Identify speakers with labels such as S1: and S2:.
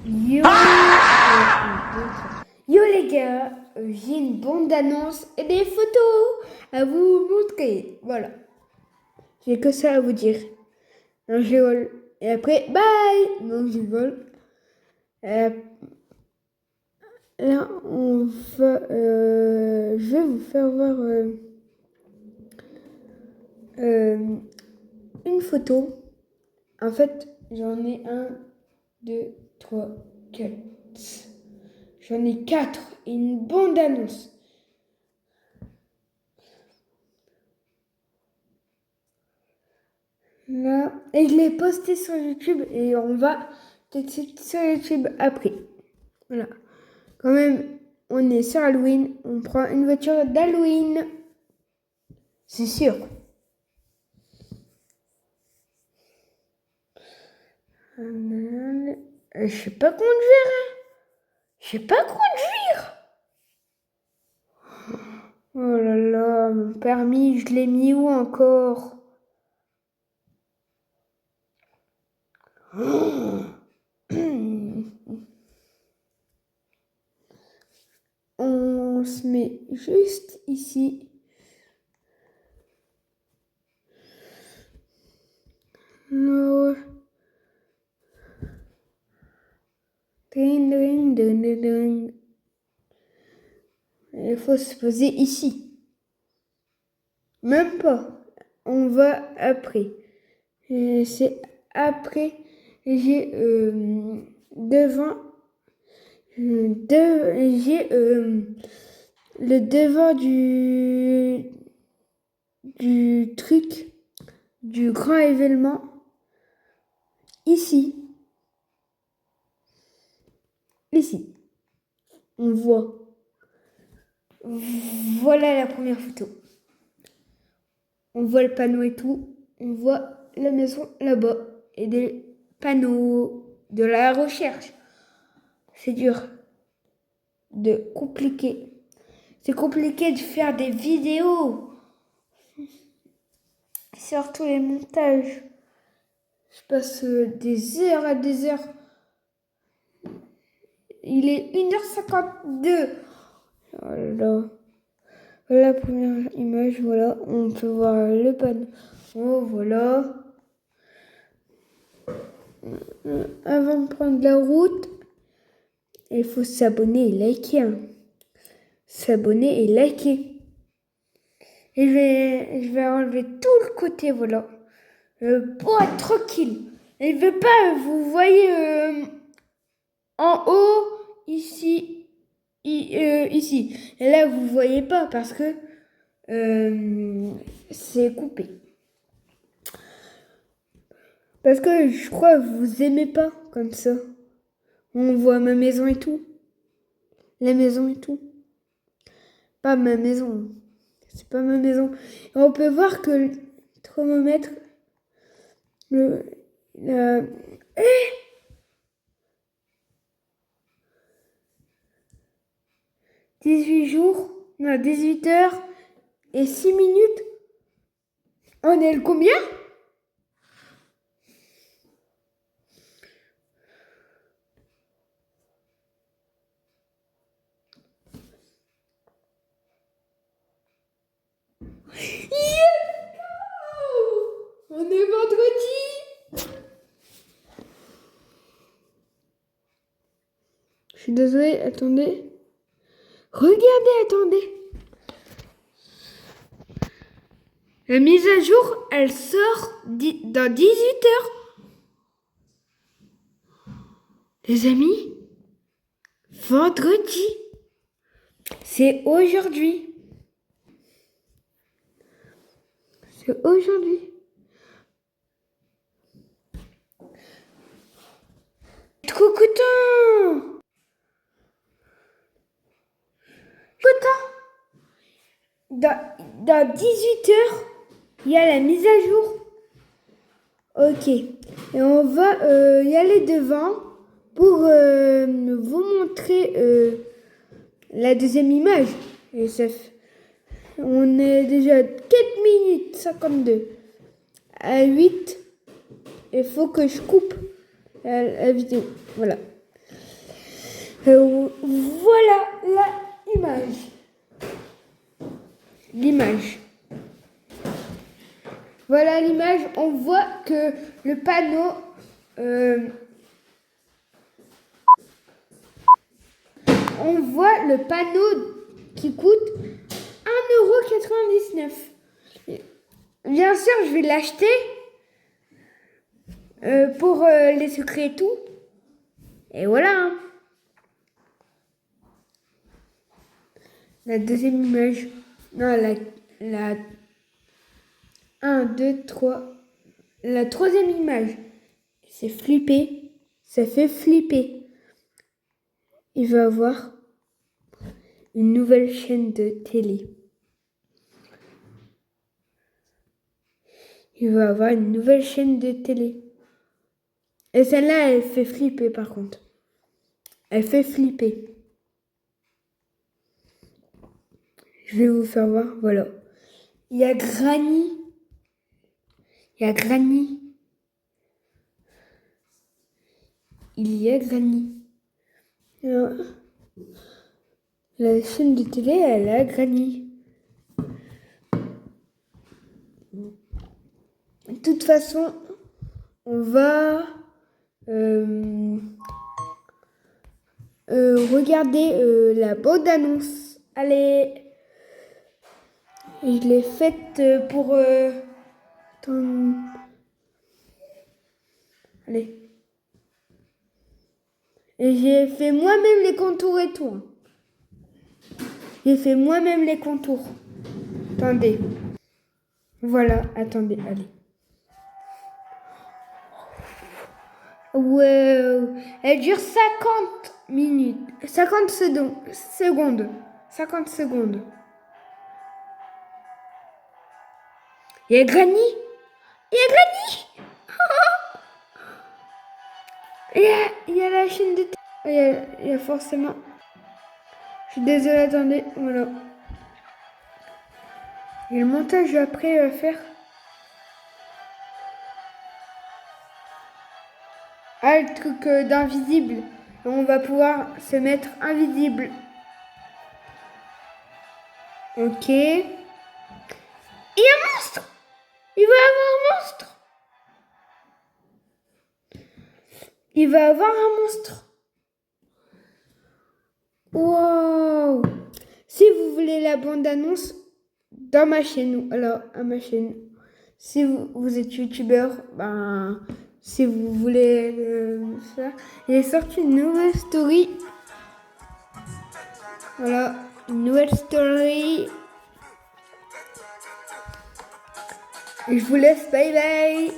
S1: Yo, yo les gars, j'ai une bande d'annonces et des photos à vous montrer. Voilà, j'ai que ça à vous dire. Non, je rigole. Et après, bye. Non, je rigole. Euh, Là, je vais vous faire voir euh, une photo. En fait, j'en ai un, deux, trois, quatre. J'en ai quatre et une bande d'annonces. Là, et je l'ai posté sur YouTube et on va tout de suite sur YouTube après. Voilà. Quand même, on est sur Halloween, on prend une voiture d'Halloween. C'est sûr. Je sais pas conduire, hein. Je sais pas conduire. Oh là là, mon permis, je l'ai mis où encore? On se met juste ici. Oh. Ding, ding, ding, ding, ding. Il faut se poser ici. Même pas. On va après. C'est après. J'ai devant. J'ai le devant du truc, du grand événement, ici. Ici. On voit. Voilà la première photo. On voit le panneau et tout. On voit la maison là-bas. Et des panneaux de la recherche. C'est dur. Compliqué. C'est compliqué de faire des vidéos. Surtout les montages. Je passe des heures à des heures. Il est 1h52. Voilà. Voilà la première image. Voilà. On peut voir le panneau. Oh, voilà. Avant de prendre la route, il faut s'abonner et liker. Hein. S'abonner et liker. Et je vais enlever tout le côté, voilà. Pour être tranquille. Et je veux pas, vous voyez en haut, ici, ici. Et là, vous voyez pas parce que c'est coupé. Parce que je crois que vous aimez pas comme ça. On voit ma maison et tout. La maison et tout. Pas ma maison. C'est pas ma maison. Et on peut voir que le thermomètre, le, 18 jours, non, 18 heures et 6 minutes. On est le combien? Yeah! On est vendredi. Je suis désolée, attendez. Regardez, attendez. La mise à jour, elle sort dans 18 heures. Les amis, vendredi. C'est aujourd'hui. C'est aujourd'hui. Trop content. Content. Dans 18 heures, il y a la mise à jour. Ok. Et on va y aller devant pour vous montrer la deuxième image. Et on est déjà à 4 minutes 52. À 8, il faut que je coupe la vidéo. Voilà. Voilà l'image. Voilà l'image. On voit que le panneau qui coûte 1,99 €. Bien sûr, je vais l'acheter pour les secrets et tout. Et voilà. Hein. La deuxième image. Non, la 1, 2, 3. La troisième image. C'est flipper. Ça fait flipper. Il va avoir une nouvelle chaîne de télé. Il va avoir une nouvelle chaîne de télé. Et celle-là, elle fait flipper par contre. Elle fait flipper. Je vais vous faire voir, voilà. Il y a Granny. Il y a Granny. La chaîne de télé, elle a Granny. De toute façon, on va regarder la bande-annonce. Allez, je l'ai faite pour... Allez. Et j'ai fait moi-même les contours et tout. J'ai fait moi-même les contours. Attendez. Voilà, attendez, allez. Wow. Elle dure 50 minutes. 50 secondes. 50 secondes. Il y a Granny. Il y a Granny. Il y a la chaîne de... Il y a forcément... Je suis désolée, attendez. Voilà. Et le montage après à faire. Ah, le truc d'invisible. On va pouvoir se mettre invisible. Ok. Et un monstre. Il va avoir un monstre. Il va avoir un monstre. Wow. Si vous voulez la bande-annonce dans ma chaîne, alors à ma chaîne. Si vous êtes youtubeur, ben... Si vous voulez faire, il est sorti une nouvelle story. Voilà, une nouvelle story. Et je vous laisse, bye bye.